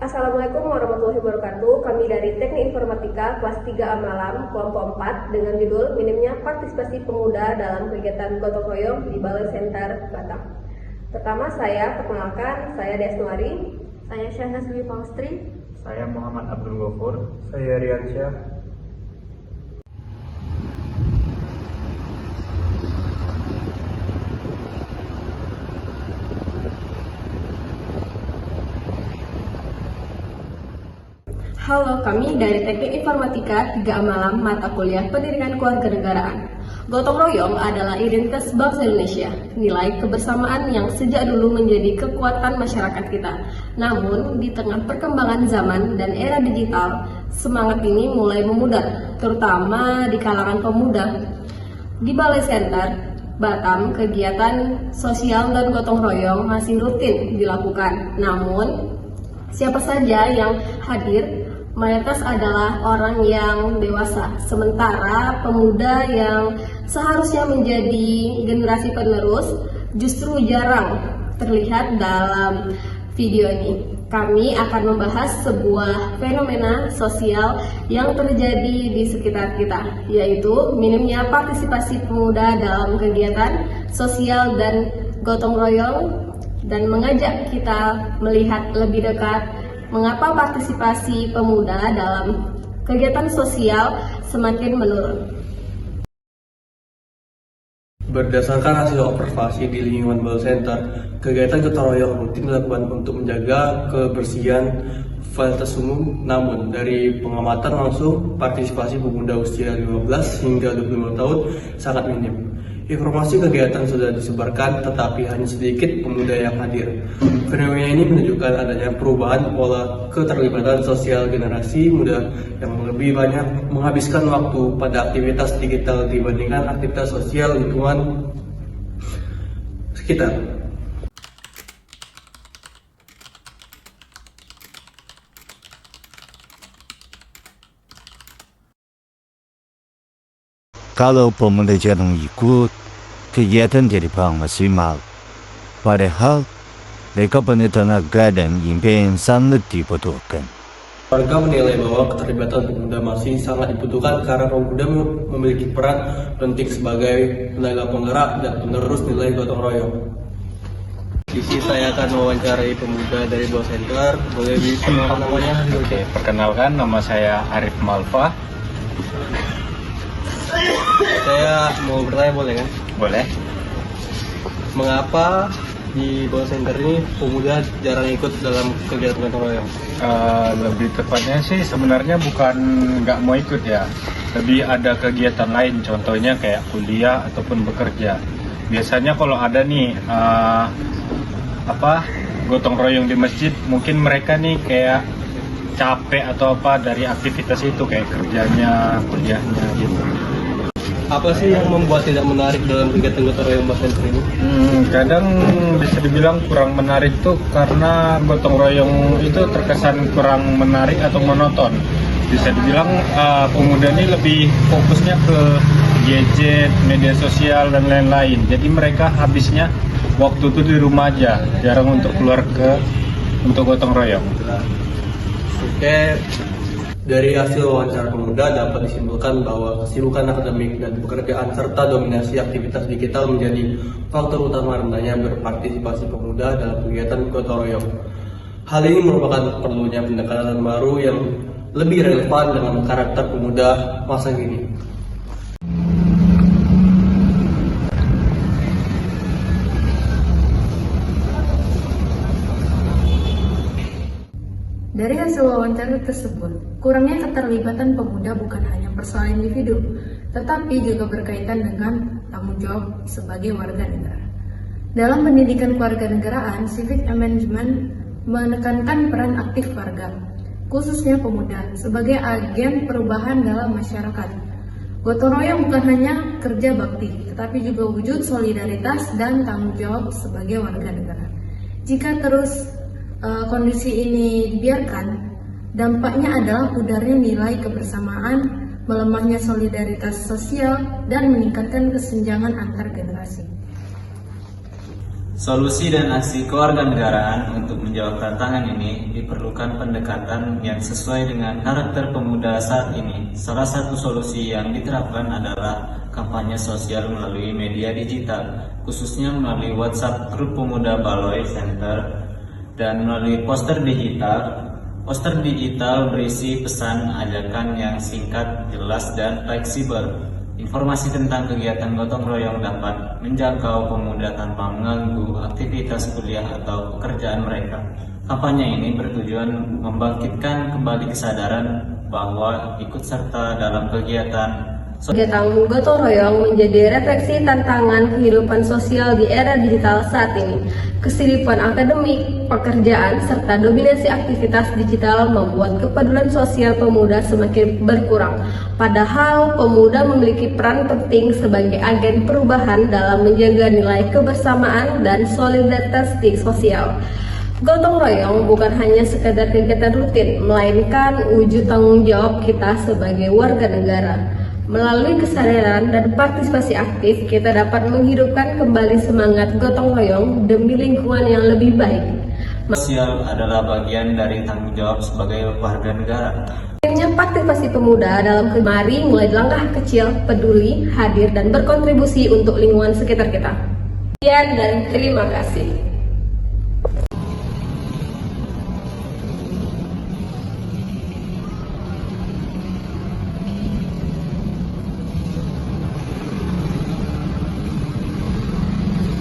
Assalamualaikum warahmatullahi wabarakatuh. Kami dari Teknik Informatika kelas 3A Malam, kelompok 4 dengan judul minimnya partisipasi pemuda dalam kegiatan gotong royong di Balai Center Batam. Pertama saya perkenalkan, saya Desnuari. Saya Syahnas Dwi Paustri. Saya Muhammad Abdul Ghafur. Saya Riansyah. Halo, kami dari Teknik Informatika 3A Malam, mata kuliah Pendidikan Kewarganegaraan. Gotong royong adalah identitas bangsa Indonesia, nilai kebersamaan yang sejak dulu menjadi kekuatan masyarakat kita. Namun, di tengah perkembangan zaman dan era digital, semangat ini mulai memudar, terutama di kalangan pemuda. Di Balai Center Batam, kegiatan sosial dan gotong royong masih rutin dilakukan. Namun, siapa saja yang hadir mayoritas adalah orang yang dewasa, sementara pemuda yang seharusnya menjadi generasi penerus justru jarang terlihat dalam video ini. Kami akan membahas sebuah fenomena sosial yang terjadi di sekitar kita, yaitu minimnya partisipasi pemuda dalam kegiatan sosial dan gotong royong, dan mengajak kita melihat lebih dekat mengapa partisipasi pemuda dalam kegiatan sosial semakin menurun. Berdasarkan hasil observasi di lingkungan Balai Center, kegiatan gotong royong rutin dilakukan untuk menjaga kebersihan fasilitas umum. Namun, dari pengamatan langsung, partisipasi pemuda usia 15 hingga 25 tahun sangat minim. Informasi kegiatan sudah disebarkan, tetapi hanya sedikit pemuda yang hadir. Fenomena ini menunjukkan adanya perubahan pola keterlibatan sosial generasi muda yang lebih banyak menghabiskan waktu pada aktivitas digital dibandingkan aktivitas sosial lingkungan sekitar. Kalau pemuda jarang ikut, kegiatan jadi maksimal. Padahal, mereka punya tenaga dan impian yang sangat dibutuhkan. Warga menilai bahwa keterlibatan pemuda masih sangat dibutuhkan karena pemuda memiliki peran penting sebagai tenaga penggerak dan penerus nilai gotong royong. Di sini saya akan mewawancarai pemuda dari Balai Center. Boleh diperkenalkan namanya? Oke, perkenalkan nama saya Arif Malfa. Saya mau bertanya, boleh kan? Boleh. Mengapa di Balai Center ini pemuda jarang ikut dalam kegiatan gotong royong? Lebih tepatnya sih sebenarnya bukan nggak mau ikut ya. Lebih ada kegiatan lain, contohnya kayak kuliah ataupun bekerja. Biasanya kalau ada nih gotong royong di masjid, mungkin mereka nih kayak capek atau apa dari aktivitas itu kayak kerjanya, kuliahnya gitu. Apa sih yang membuat tidak menarik dalam kegiatan gotong royong Balai Center ini? Kadang bisa dibilang kurang menarik tuh karena gotong royong itu terkesan kurang menarik atau monoton. Bisa dibilang pemuda ini lebih fokusnya ke gadget, media sosial dan lain-lain. Jadi mereka habisnya waktu itu di rumah aja, jarang untuk keluar untuk gotong royong. Oke, dari hasil wawancara pemuda dapat disimpulkan bahwa kesibukan akademik dan pekerjaan serta dominasi aktivitas digital menjadi faktor utama rendahnya berpartisipasi pemuda dalam kegiatan gotong royong. Hal ini merupakan perlunya pendekatan baru yang lebih relevan dengan karakter pemuda masa kini. Dari hasil wawancara tersebut, kurangnya keterlibatan pemuda bukan hanya persoalan individu, tetapi juga berkaitan dengan tanggung jawab sebagai warga negara. Dalam pendidikan kewarganegaraan, civic engagement menekankan peran aktif warga, khususnya pemuda, sebagai agen perubahan dalam masyarakat. Gotong royong bukan hanya kerja bakti, tetapi juga wujud solidaritas dan tanggung jawab sebagai warga negara. Jika terus kondisi ini dibiarkan, dampaknya adalah pudarnya nilai kebersamaan, melemahnya solidaritas sosial, dan meningkatkan kesenjangan antar generasi. Solusi dan aksi kewarganegaraan untuk menjawab tantangan ini diperlukan pendekatan yang sesuai dengan karakter pemuda saat ini. Salah satu solusi yang diterapkan adalah kampanye sosial melalui media digital, khususnya melalui WhatsApp grup pemuda Baloi Center dan melalui poster digital. Poster digital berisi pesan ajakan yang singkat, jelas, dan fleksibel. Informasi tentang kegiatan gotong royong dapat menjangkau pemuda tanpa mengganggu aktivitas kuliah atau pekerjaan mereka. Kampanye ini bertujuan membangkitkan kembali kesadaran bahwa ikut serta dalam kegiatan Kegiatan gotong royong menjadi refleksi tantangan kehidupan sosial di era digital saat ini. Kesibukan akademik, pekerjaan, serta dominasi aktivitas digital membuat kepedulian sosial pemuda semakin berkurang. Padahal pemuda memiliki peran penting sebagai agen perubahan dalam menjaga nilai kebersamaan dan solidaritas sosial. Gotong royong bukan hanya sekedar kegiatan rutin, melainkan wujud tanggung jawab kita sebagai warga negara. Melalui kesadaran dan partisipasi aktif, kita dapat menghidupkan kembali semangat gotong royong demi lingkungan yang lebih baik. sosial adalah bagian dari tanggung jawab sebagai warga negara. Pentingnya partisipasi pemuda dalam mari mulai langkah kecil, peduli, hadir, dan berkontribusi untuk lingkungan sekitar kita. Sekian dan terima kasih.